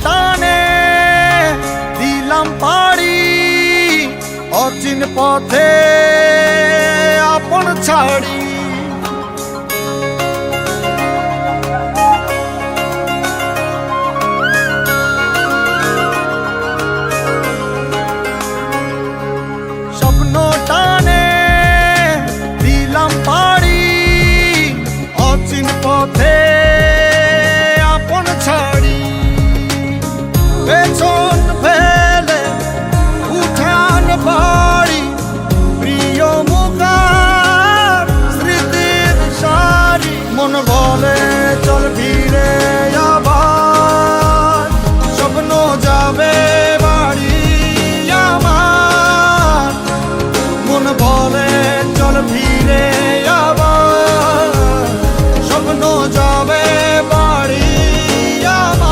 টানে দিলাম পাড়ি অচিন পথে আপন ছাড়ি। স্বপ্ন টানে দিলাম পাড়ি অচিন পথে আপন ছাড়ি। পেছন ফেলে উঠান বাড়ি প্রিয় মুখার স্মৃতির সারি। মন বলে চল ফিরে আবার স্বপ্ন যাবে বাড়ি আমার। মন বলে চল ফিরে আবার স্বপ্ন যাবে বাড়ি আমার।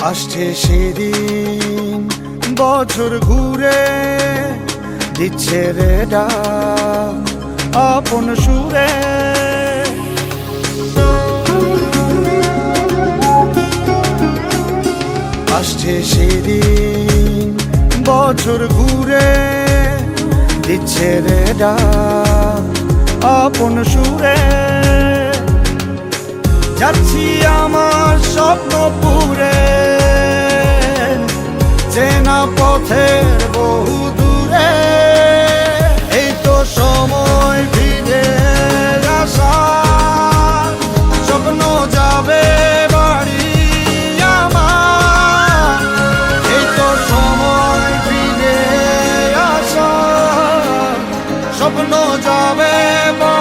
আসছে সেদিন বছর ঘুরে দিচ্ছে রে ডাক আপন সুরে। আসছে সেদিন বছর ঘুরে দিচ্ছে রে ডাক আপন সুরে। যাচ্ছি আমার স্বপ্ন পুরে চেনা পথের বহু দূরে। এই তো সময় ফিরে আসার স্বপ্ন যাবে বাড়ি আমার। এই তো সময় ফিরে আসার স্বপ্ন যাবে বাড়ি।